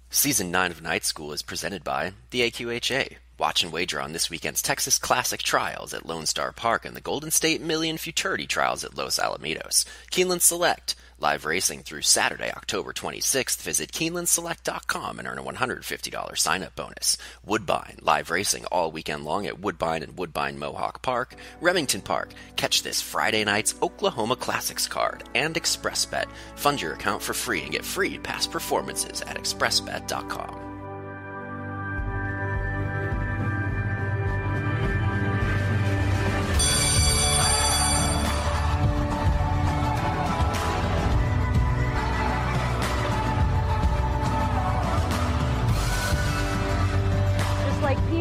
Season 9 of Night School is presented by the AQHA. Watch and wager on this weekend's Texas Classic Trials at Lone Star Park and the Golden State Million Futurity Trials at Los Alamitos. Keeneland Select. Live racing through Saturday, October 26th. Visit KeenelandSelect.com and earn a $150 sign-up bonus. Woodbine. Live racing all weekend long at Woodbine and Woodbine Mohawk Park. Remington Park. Catch this Friday night's Oklahoma Classics card. And ExpressBet. Fund your account for free and get free past performances at ExpressBet.com.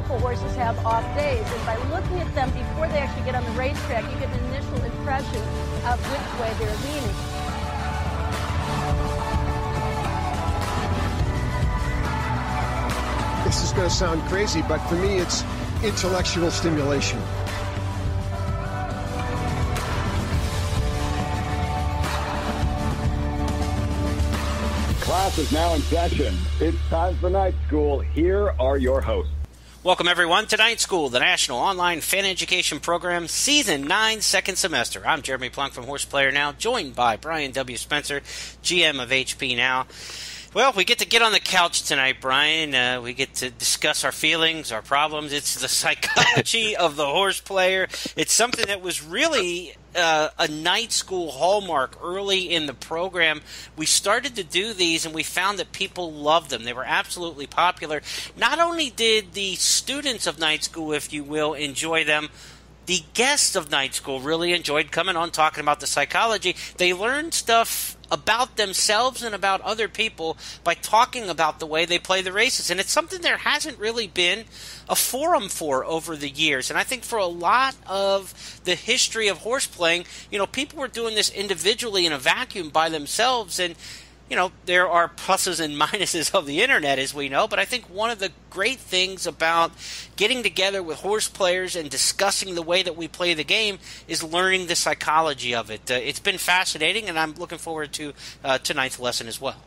Horses have off days, and by looking at them before they actually get on the racetrack, you get an initial impression of which way they're leaning. This is going to sound crazy, but for me, it's intellectual stimulation. Class is now in session. It's time for Night School. Here are your hosts. Welcome, everyone, to Night School, the National Online Fan Education Program, Season 9, Second Semester. I'm Jeremy Plonk from Horseplayer Now, joined by Brian W. Spencer, GM of HP Now. Well, we get on the couch tonight, Brian. We get to discuss our feelings, our problems. It's the psychology of the horse player. It's something that was really a night school hallmark early in the program. We started to do these, and we found that people loved them. They were absolutely popular. Not only did the students of night school, if you will, enjoy them, the guests of night school really enjoyed coming on talking about the psychology. They learned stuff about themselves and about other people by talking about the way they play the races. And it's something there hasn't really been a forum for over the years. And I think for a lot of the history of horse playing, people were doing this individually in a vacuum by themselves. And there are pluses and minuses of the internet, as we know, but I think one of the great things about getting together with horse players and discussing the way that we play the game is learning the psychology of it. It's been fascinating, and I'm looking forward to tonight's lesson as well.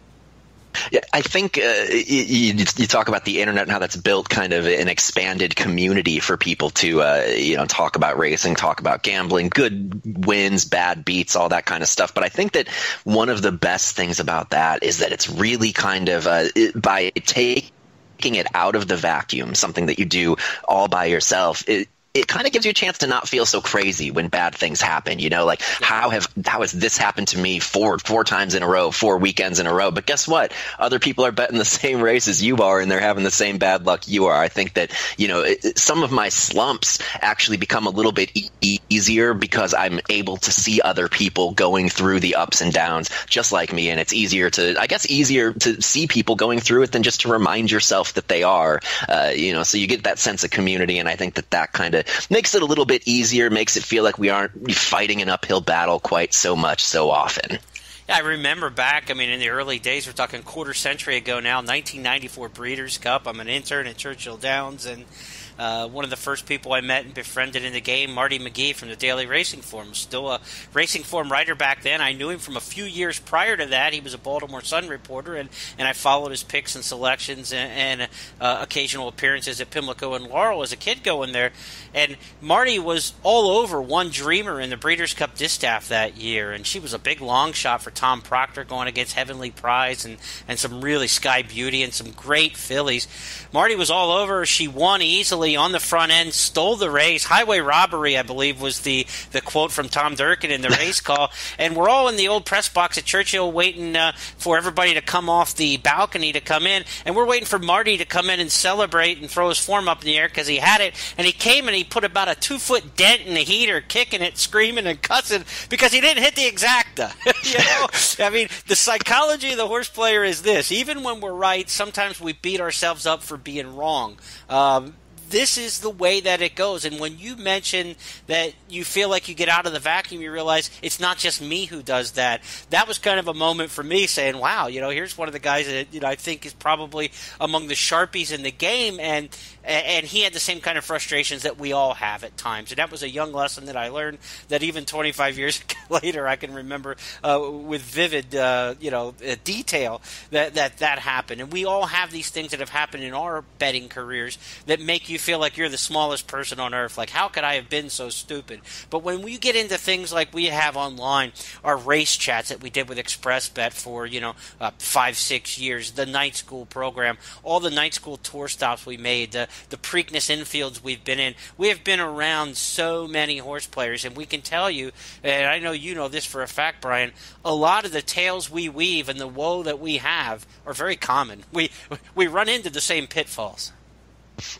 Yeah, I think you talk about the internet and how that's built kind of an expanded community for people to talk about racing, talk about gambling, good wins, bad beats, all that kind of stuff. But I think that one of the best things about that is that it's really kind of by taking it out of the vacuum, something that you do all by yourself, it kind of gives you a chance to not feel so crazy when bad things happen. How has this happened to me four times in a row, 4 weekends in a row? But guess what? Other people are betting the same race as you are, and they're having the same bad luck you are. I think that, some of my slumps actually become a little bit easier because I'm able to see other people going through the ups and downs just like me. And it's easier to see people going through it than just to remind yourself that they are, so you get that sense of community. And I think that kind of makes it a little bit easier, makes it feel like we aren't fighting an uphill battle quite so much so often. Yeah, I remember back, in the early days, we're talking quarter century ago now, 1994 Breeders' Cup. I'm an intern at Churchill Downs, and one of the first people I met and befriended in the game, Marty McGee from the Daily Racing Form, was still a Racing Form writer back then. I knew him from a few years prior to that. He was a Baltimore Sun reporter, and I followed his picks and selections and occasional appearances at Pimlico and Laurel as a kid going there. And Marty was all over One Dreamer in the Breeders' Cup Distaff that year, and she was a big long shot for Tom Proctor going against Heavenly Prize and some really Sky Beauty and some great fillies. Marty was all over. She won easily on the front end, stole the race. Highway robbery, I believe, was the quote from Tom Durkin in the race call. And we're all in the old press box at Churchill waiting for everybody to come off the balcony to come in. And we're waiting for Marty to come in and celebrate and throw his form up in the air because he had it. And he came and he put about a 2-foot dent in the heater, kicking it, screaming and cussing because he didn't hit the exacta. The psychology of the horse player is this. Even when we're right, sometimes we beat ourselves up for being wrong. this is the way that it goes. And when you mention that you feel like you get out of the vacuum, you realize it's not just me who does that. That was kind of a moment for me saying, wow, here's one of the guys that I think is probably among the sharpies in the game, and he had the same kind of frustrations that we all have at times. And that was a young lesson that I learned that even 25 years later I can remember with vivid detail that happened. And we all have these things that have happened in our betting careers that make you feel like you're the smallest person on earth. Like, how could I have been so stupid? But when we get into things like we have online, our race chats that we did with ExpressBet for 5-6 years, the night school program, all the night school tour stops we made, the Preakness infields we've been in, we have been around so many horse players, and we can tell you, and I know you know this for a fact, Brian, a lot of the tales we weave and the woe that we have are very common. We run into the same pitfalls.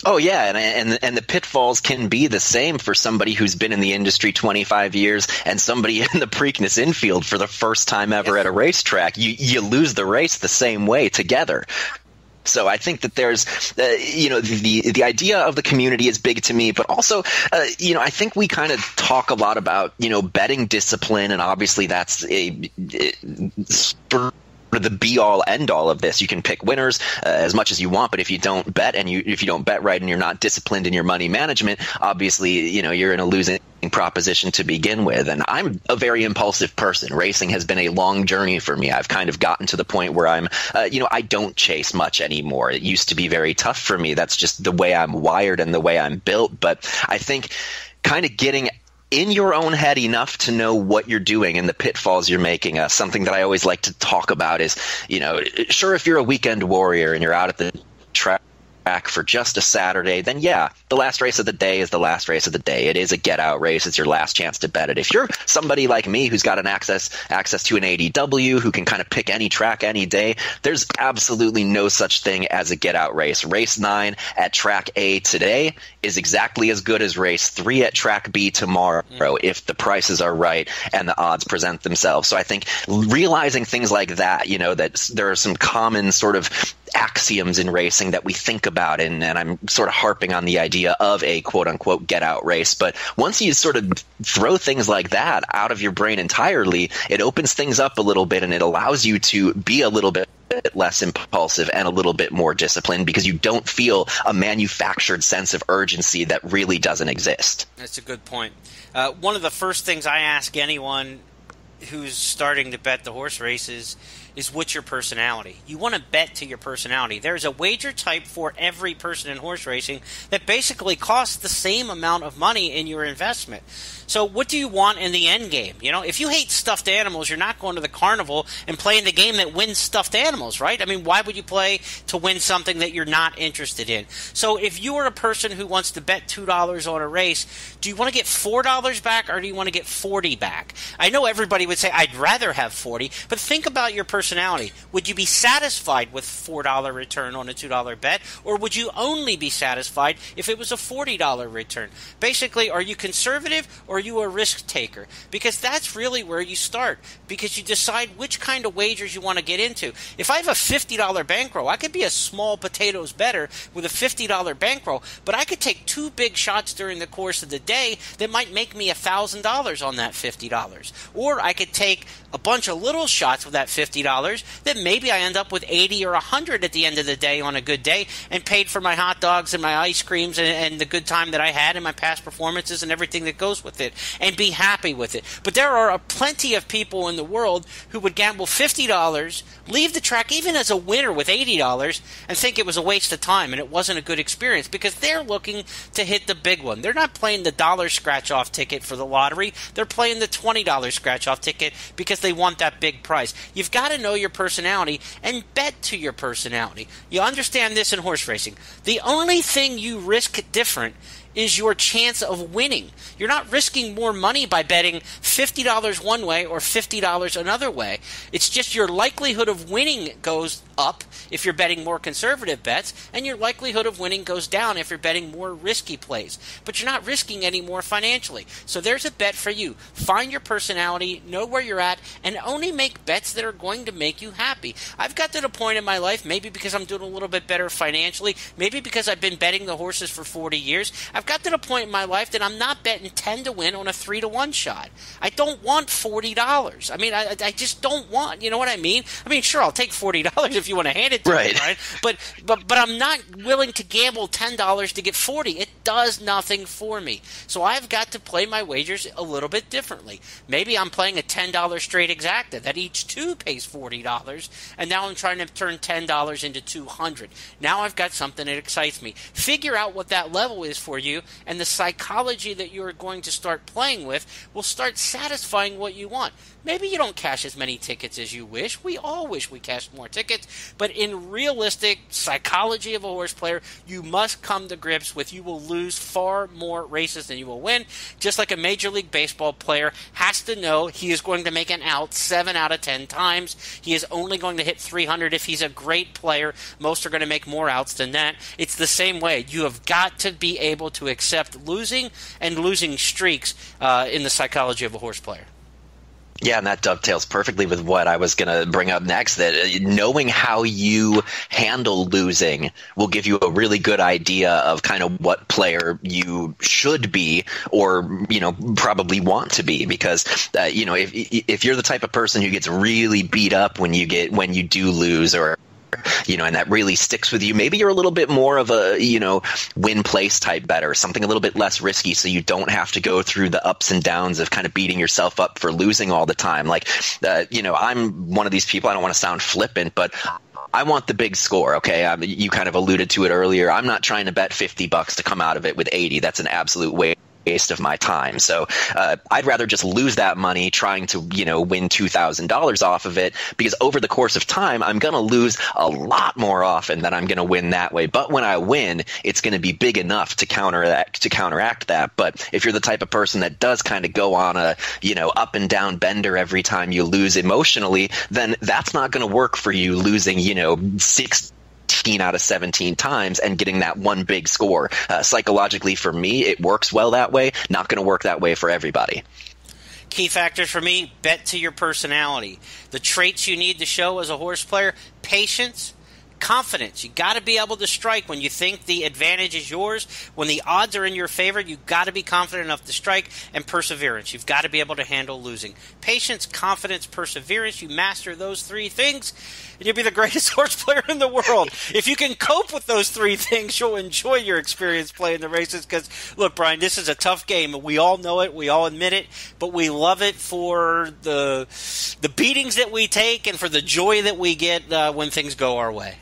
Oh yeah, and the pitfalls can be the same for somebody who's been in the industry 25 years and somebody in the Preakness infield for the first time ever at a racetrack. You lose the race the same way together. So I think that there's, the idea of the community is big to me, but also, I think we kind of talk a lot about, betting discipline, and obviously that's the be-all, end-all of this. You can pick winners as much as you want, but if you don't bet if you don't bet right and you're not disciplined in your money management, obviously, you're in a losing proposition to begin with. And I'm a very impulsive person. Racing has been a long journey for me. I've kind of gotten to the point where I'm, I don't chase much anymore. It used to be very tough for me. That's just the way I'm wired and the way I'm built. But I think kind of getting in your own head enough to know what you're doing and the pitfalls you're making. Something that I always like to talk about is, sure, if you're a weekend warrior and you're out at the track for just a Saturday, then yeah, the last race of the day is the last race of the day. It is a get-out race. It's your last chance to bet it. If you're somebody like me who's got an access to an ADW, who can kind of pick any track any day, there's absolutely no such thing as a get-out race. Race 9 at track A today is exactly as good as race 3 at track B tomorrow if the prices are right and the odds present themselves. So I think realizing things like that, that there are some common sort of axioms in racing that we think about, and I'm sort of harping on the idea of a quote-unquote get-out race. But once you sort of throw things like that out of your brain entirely, it opens things up a little bit, and it allows you to be a little bit less impulsive and a little bit more disciplined, because you don't feel a manufactured sense of urgency that really doesn't exist. That's a good point. One of the first things I ask anyone who's starting to bet the horse races is what's your personality? You want to bet to your personality. There's a wager type for every person in horse racing that basically costs the same amount of money in your investment. So what do you want in the end game? If you hate stuffed animals, you're not going to the carnival and playing the game that wins stuffed animals, right? I mean, why would you play to win something that you're not interested in? So if you are a person who wants to bet $2 on a race, do you want to get $4 back, or do you want to get 40 back? I know everybody would say, I'd rather have 40, but think about your personality. Would you be satisfied with $4 return on a $2 bet, or would you only be satisfied if it was a $40 return? Basically, are you conservative, or are you a risk taker? Because that's really where you start, because you decide which kind of wagers you want to get into. If I have a $50 bankroll, I could be a small potatoes bettor with a $50 bankroll, but I could take 2 big shots during the course of the day that might make me $1,000 on that $50. Or I could take a bunch of little shots with that $50 that maybe I end up with 80 or 100 at the end of the day on a good day, and paid for my hot dogs and my ice creams and the good time that I had and my past performances and everything that goes with it, and be happy with it. But there are plenty of people in the world who would gamble $50, leave the track even as a winner with $80, and think it was a waste of time and it wasn't a good experience, because they're looking to hit the big one. They're not playing the $1 scratch-off ticket for the lottery. They're playing the $20 scratch-off ticket because they want that big prize. You've got to know your personality and bet to your personality. You understand this in horse racing. The only thing you risk different is your chance of winning. You're not risking more money by betting $50 one way or $50 another way. It's just your likelihood of winning goes up if you're betting more conservative bets, and your likelihood of winning goes down if you're betting more risky plays. But you're not risking any more financially. So there's a bet for you. Find your personality, know where you're at, and only make bets that are going to make you happy. I've got to the point in my life, maybe because I'm doing a little bit better financially, maybe because I've been betting the horses for 40 years, I've got to the point in my life that I'm not betting 10 to win on a 3-to-1 shot. I don't want $40. I mean, I just don't want, you know what I mean? I mean, sure, I'll take $40 if you want to hand it to me, right? But I'm not willing to gamble $10 to get $40. It does nothing for me. So I've got to play my wagers a little bit differently. Maybe I'm playing a $10 straight exacta that each two pays $40, and now I'm trying to turn $10 into $200. Now I've got something that excites me. Figure out what that level is for you, and the psychology that you're going to start playing with will start satisfying what you want. Maybe you don't cash as many tickets as you wish. We all wish we cashed more tickets. But in realistic psychology of a horse player, you must come to grips with you will lose far more races than you will win. Just like a Major League Baseball player has to know he is going to make an out 7 out of 10 times. He is only going to hit 300 if he's a great player. Most are going to make more outs than that. It's the same way. You have got to be able to accept losing and losing streaks in the psychology of a horse player. Yeah, and that dovetails perfectly with what I was going to bring up next, that knowing how you handle losing will give you a really good idea of kind of what player you should be or, you know, probably want to be. Because, you know, if you're the type of person who gets really beat up when you do lose, or you know, and that really sticks with you, maybe you're a little bit more of a, you know, win place type better, something a little bit less risky, so you don't have to go through the ups and downs of kind of beating yourself up for losing all the time. Like, you know, I'm one of these people, I don't want to sound flippant, but I want the big score, okay? You kind of alluded to it earlier. I'm not trying to bet $50 to come out of it with 80. That's an absolute waste of my time. So I'd rather just lose that money trying to, you know, win $2,000 off of it, because over the course of time, I'm going to lose a lot more often than I'm going to win that way. But when I win, it's going to be big enough to counteract that. But if you're the type of person that does kind of go on a, you know, up and down bender every time you lose emotionally, then that's not going to work for you, losing, you know, 16 out of 17 times and getting that one big score. Psychologically, for me, it works well that way. Not going to work that way for everybody. Key factors for me: bet to your personality. The traits you need to show as a horse player: patience, confidence. You got to be able to strike when you think the advantage is yours. When the odds are in your favor, you got to be confident enough to strike. And perseverance. You've got to be able to handle losing. Patience, confidence, perseverance. You master those three things, and you'll be the greatest horse player in the world. If you can cope with those three things, you'll enjoy your experience playing the races. Because, look, Brian, this is a tough game. We all know it. We all admit it. But we love it for the beatings that we take and for the joy that we get when things go our way.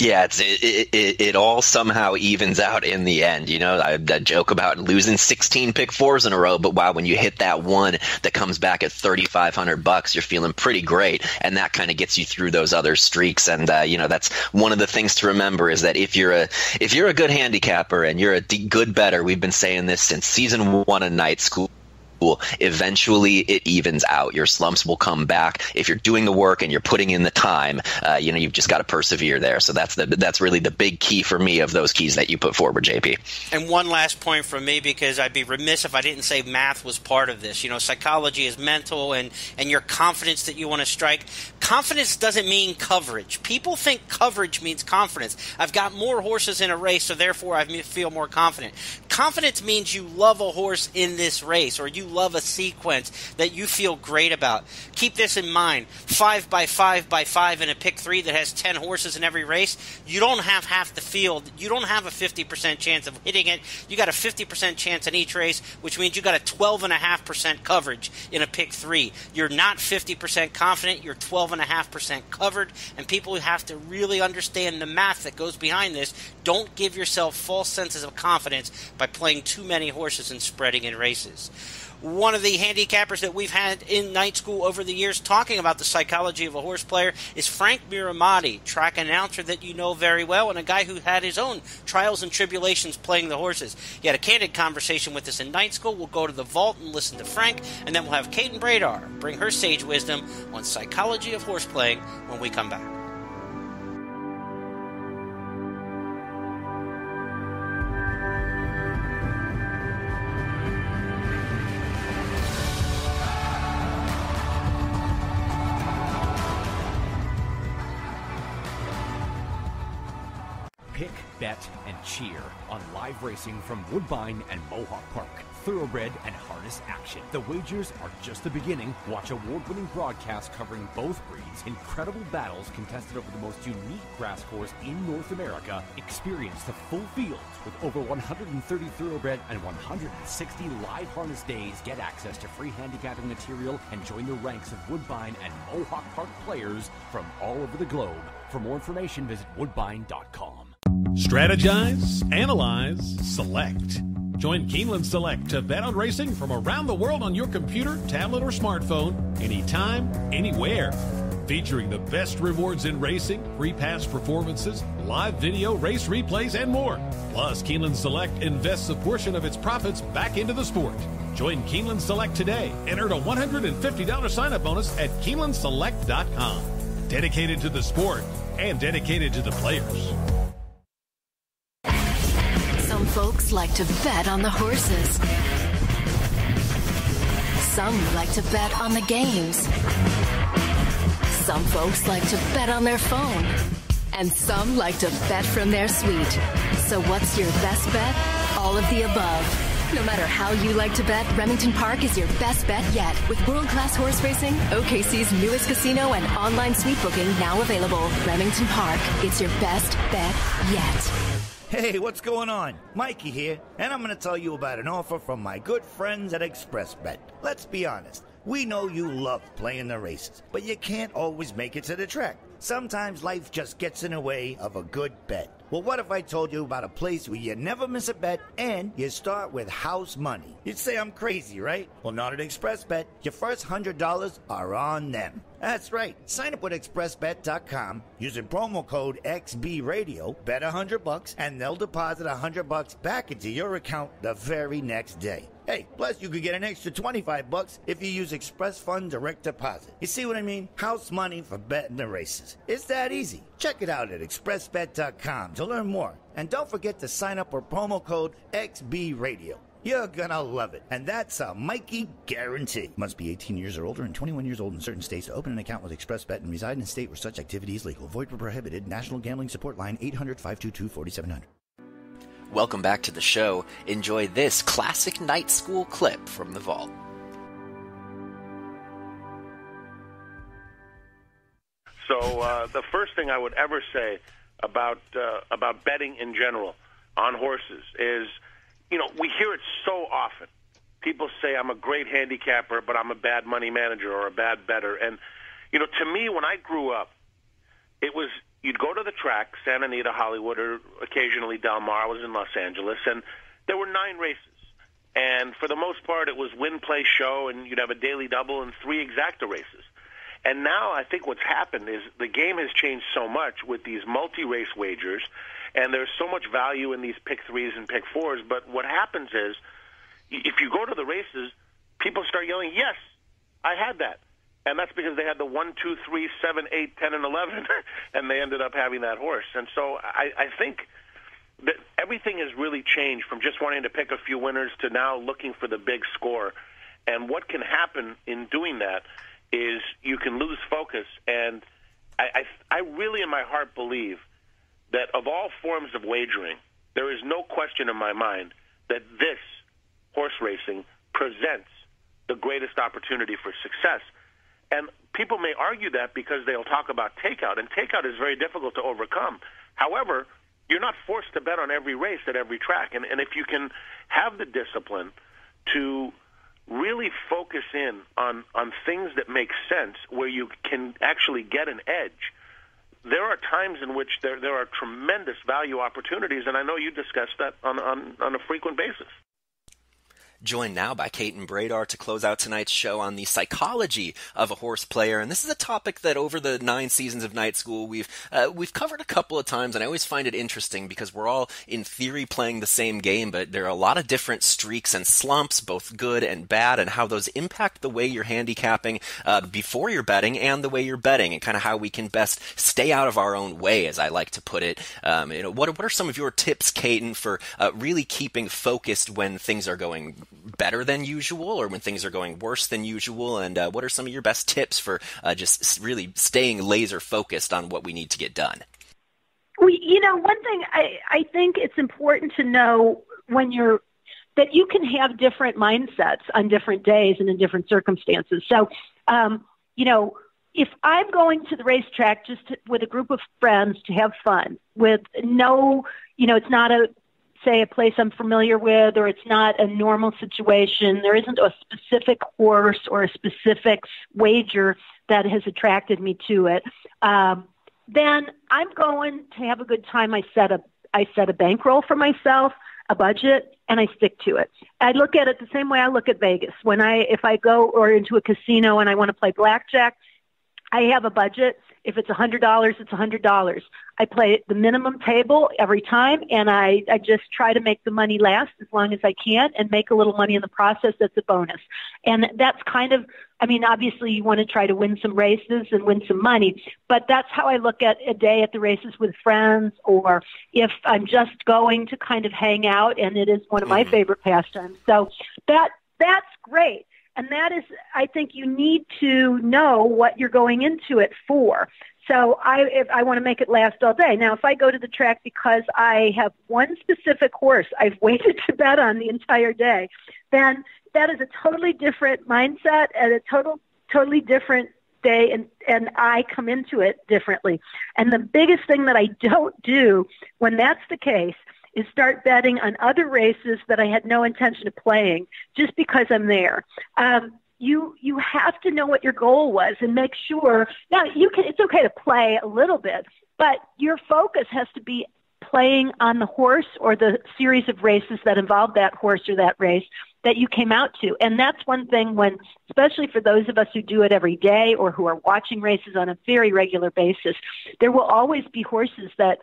Yeah, it all somehow evens out in the end. You know, I joke about losing 16 pick fours in a row, but wow, when you hit that one that comes back at $3,500, you're feeling pretty great, and that kind of gets you through those other streaks. And you know, that's one of the things to remember, is that if you're a good handicapper and you're a good bettor, we've been saying this since season 1 of Night School, eventually it evens out. Your slumps will come back if you're doing the work and you're putting in the time. You know, you've just got to persevere there. So that's really the big key for me of those keys that you put forward, JP. And one last point from me, because I'd be remiss if I didn't say math was part of this. You know, psychology is mental, and your confidence that you want to strike. Confidence doesn't mean coverage. People think coverage means confidence. I've got more horses in a race, so therefore I feel more confident. Confidence means you love a horse in this race, or you love a sequence that you feel great about. Keep this in mind. 5x5x5 in a pick 3 that has 10 horses in every race, you don't have half the field. You don't have a 50% chance of hitting it. You got a 50% chance in each race, which means you got a 12.5% coverage in a pick 3. You're not 50% confident. You're 12.5% covered, and people have to really understand the math that goes behind this. Don't give yourself false senses of confidence by playing too many horses and spreading in races. One of the handicappers that we've had in night school over the years talking about the psychology of a horse player is Frank Miramati, track announcer that you know very well, and a guy who had his own trials and tribulations playing the horses. He had a candid conversation with us in night school. We'll go to the vault and listen to Frank, and then we'll have Caton Bredar bring her sage wisdom on psychology of horse playing when we come back. Pick, bet, and cheer on live racing from Woodbine and Mohawk Park. Thoroughbred and harness action. The wagers are just the beginning. Watch award-winning broadcasts covering both breeds, incredible battles contested over the most unique grass course in North America. Experience the full fields with over 130 thoroughbred and 160 live harness days. Get access to free handicapping material and join the ranks of Woodbine and Mohawk Park players from all over the globe. For more information, visit woodbine.com. Strategize, analyze, select. Join Keeneland Select to bet on racing from around the world on your computer, tablet, or smartphone, anytime, anywhere. Featuring the best rewards in racing, free pass performances, live video, race replays, and more. Plus, Keeneland Select invests a portion of its profits back into the sport. Join Keeneland Select today and earn a $150 sign-up bonus at KeenelandSelect.com. Dedicated to the sport and dedicated to the players. Some folks like to bet on the horses. Some like to bet on the games. Some folks like to bet on their phone. And some like to bet from their suite. So what's your best bet? All of the above. No matter how you like to bet, Remington Park is your best bet yet. With world-class horse racing, OKC's newest casino, and online suite booking now available. Remington Park, it's your best bet yet. Hey, what's going on? Mikey here, and I'm going to tell you about an offer from my good friends at ExpressBet. Let's be honest, we know you love playing the races, but you can't always make it to the track. Sometimes life just gets in the way of a good bet. Well, what if I told you about a place where you never miss a bet and you start with house money? You'd say I'm crazy, right? Well, not at ExpressBet. Your first $100 are on them. That's right. Sign up with expressbet.com using promo code XBRadio, bet $100, and they'll deposit $100 back into your account the very next day. Hey, plus you could get an extra $25 if you use Express Fund Direct Deposit. You see what I mean? House money for betting the races. It's that easy. Check it out at expressbet.com to learn more. And don't forget to sign up with promo code XBRadio. You're gonna love it. And that's a Mikey guarantee. Must be 18 years or older and 21 years old in certain states to open an account with ExpressBet and reside in a state where such activity is legal. Void where prohibited. National Gambling Support Line 800-522-4700. Welcome back to the show. Enjoy this classic night school clip from the vault. So the first thing I would ever say about betting in general on horses is, you know, we hear it so often. People say I'm a great handicapper, but I'm a bad money manager or a bad bettor. And, you know, to me, when I grew up, it was you'd go to the track, Santa Anita, Hollywood, or occasionally Del Mar. I was in Los Angeles, and there were 9 races. And for the most part, it was win, play, show, and you'd have a daily double and 3 exacta races. And now I think what's happened is the game has changed so much with these multi-race wagers, and there's so much value in these pick 3s and pick 4s. But what happens is, if you go to the races, people start yelling, yes, I had that. And that's because they had the 1, 2, 3, 7, 8, 10, and 11, and they ended up having that horse. And so I think that everything has really changed from just wanting to pick a few winners to now looking for the big score. And what can happen in doing that is you can lose focus. And I really in my heart believe that of all forms of wagering, there is no question in my mind that this horse racing presents the greatest opportunity for success. And people may argue that because they'll talk about takeout, and takeout is very difficult to overcome. However, you're not forced to bet on every race at every track. And if you can have the discipline to really focus in on things that make sense, where you can actually get an edge, there are times in which there are tremendous value opportunities, and I know you discuss that on a frequent basis. Joined now by Caton Bredar to close out tonight's show on the psychology of a horse player. And this is a topic that over the 9 seasons of Night School we've covered a couple of times, and I always find it interesting because we're all, in theory, playing the same game, but there are a lot of different streaks and slumps, both good and bad, and how those impact the way you're handicapping before you're betting and the way you're betting, and kind of how we can best stay out of our own way, as I like to put it. What are some of your tips, Caton, for really keeping focused when things are going better than usual or when things are going worse than usual? And what are some of your best tips for just really staying laser focused on what we need to get done? Well, one thing I think it's important to know that you can have different mindsets on different days and in different circumstances. So, if I'm going to the racetrack with a group of friends to have fun with no, it's not a place I'm familiar with, or it's not a normal situation, there isn't a specific horse or a specific wager that has attracted me to it, then I'm going to have a good time. I set a bankroll for myself, a budget, and I stick to it. I look at it the same way I look at Vegas. If I go or into a casino and I want to play blackjack, I have a budget. If it's $100, it's $100. I play the minimum table every time, and I just try to make the money last as long as I can and make a little money in the process. That's a bonus. And that's obviously you want to try to win some races and win some money, but that's how I look at a day at the races with friends, or if I'm just going to kind of hang out, and it is one of my favorite pastimes. So that's great. And that is, I think you need to know what you're going into it for. So if I want to make it last all day. Now, if I go to the track because I have one specific horse I've waited to bet on the entire day, then that is a totally different mindset and a totally different day, and I come into it differently. And the biggest thing that I don't do when that's the case is start betting on other races that I had no intention of playing just because I'm there. You have to know what your goal was and make sure. Now, it's okay to play a little bit, but your focus has to be playing on the horse or the series of races that involve that horse or that race that you came out to. And that's one thing especially for those of us who do it every day or who are watching races on a very regular basis, there will always be horses that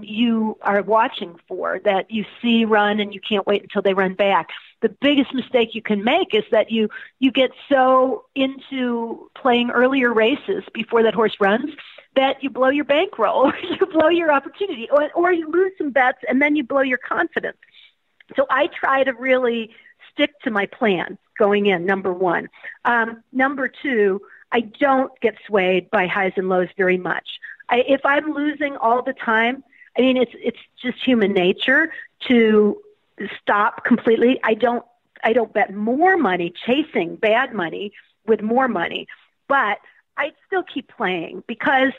you are watching for, that you see run and you can't wait until they run back. The biggest mistake you can make is that you get so into playing earlier races before that horse runs that you blow your bankroll, or you blow your opportunity, or you lose some bets and then you blow your confidence. So I try to really stick to my plan going in, number one. Number two, I don't get swayed by highs and lows very much. If I'm losing all the time, it's just human nature to stop completely. I don't bet more money chasing bad money with more money, but I still keep playing because,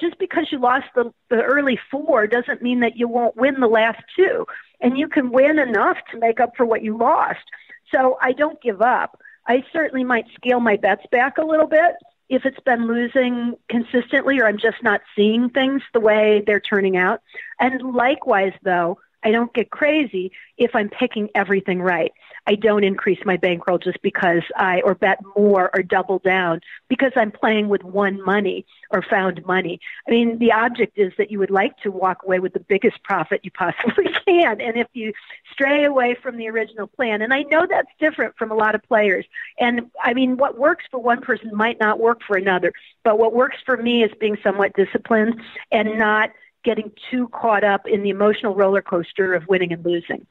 just because you lost the early 4 doesn't mean that you won't win the last 2, and you can win enough to make up for what you lost. So I don't give up. I certainly might scale my bets back a little bit if it's been losing consistently or I'm just not seeing things the way they're turning out. And likewise, though, I don't get crazy if I'm picking everything right. I don't increase my bankroll just because or bet more or double down because I'm playing with won money or found money. The object is that you would like to walk away with the biggest profit you possibly can. And if you stray away from the original plan, and I know that's different from a lot of players. And what works for one person might not work for another. But what works for me is being somewhat disciplined and not getting too caught up in the emotional roller coaster of winning and losing.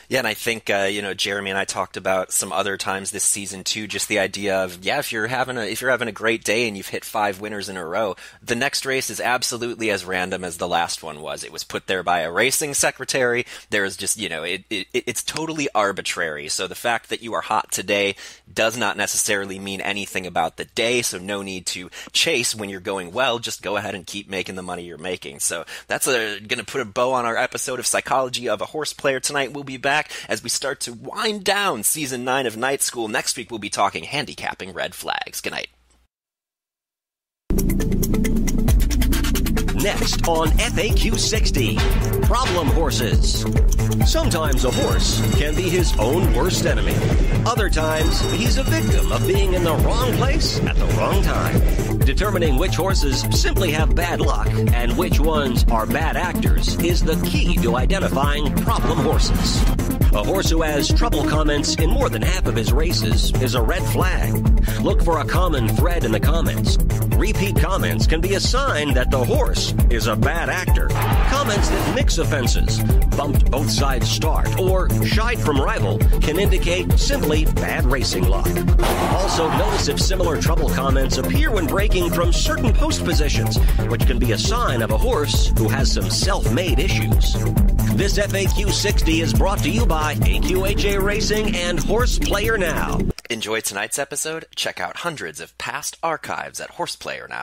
Yeah, and I think Jeremy and I talked about some other times this season too, just the idea of if you're having a great day and you've hit 5 winners in a row, the next race is absolutely as random as the last one was. It was put there by a racing secretary. There's just it's totally arbitrary. So the fact that you are hot today does not necessarily mean anything about the day. So no need to chase when you're going well. Just go ahead and keep making the money you're making. So that's going to put a bow on our episode of Psychology of a Horse Player tonight. We'll be back as we start to wind down Season 9 of Night School. Next week, we'll be talking handicapping red flags. Good night. Next on FAQ 60, problem horses. Sometimes a horse can be his own worst enemy. Other times, he's a victim of being in the wrong place at the wrong time. Determining which horses simply have bad luck and which ones are bad actors is the key to identifying problem horses. A horse who has trouble comments in more than half of his races is a red flag. Look for a common thread in the comments. Repeat comments can be a sign that the horse is a bad actor. Comments that mix offenses, bumped both sides start, or shied from rival can indicate simply bad racing luck. Also, notice if similar trouble comments appear when breaking from certain post positions, which can be a sign of a horse who has some self-made issues. This FAQ 60 is brought to you by AQHA Racing and Horse Player Now. Enjoy tonight's episode? Check out hundreds of past archives at Horse Player Now.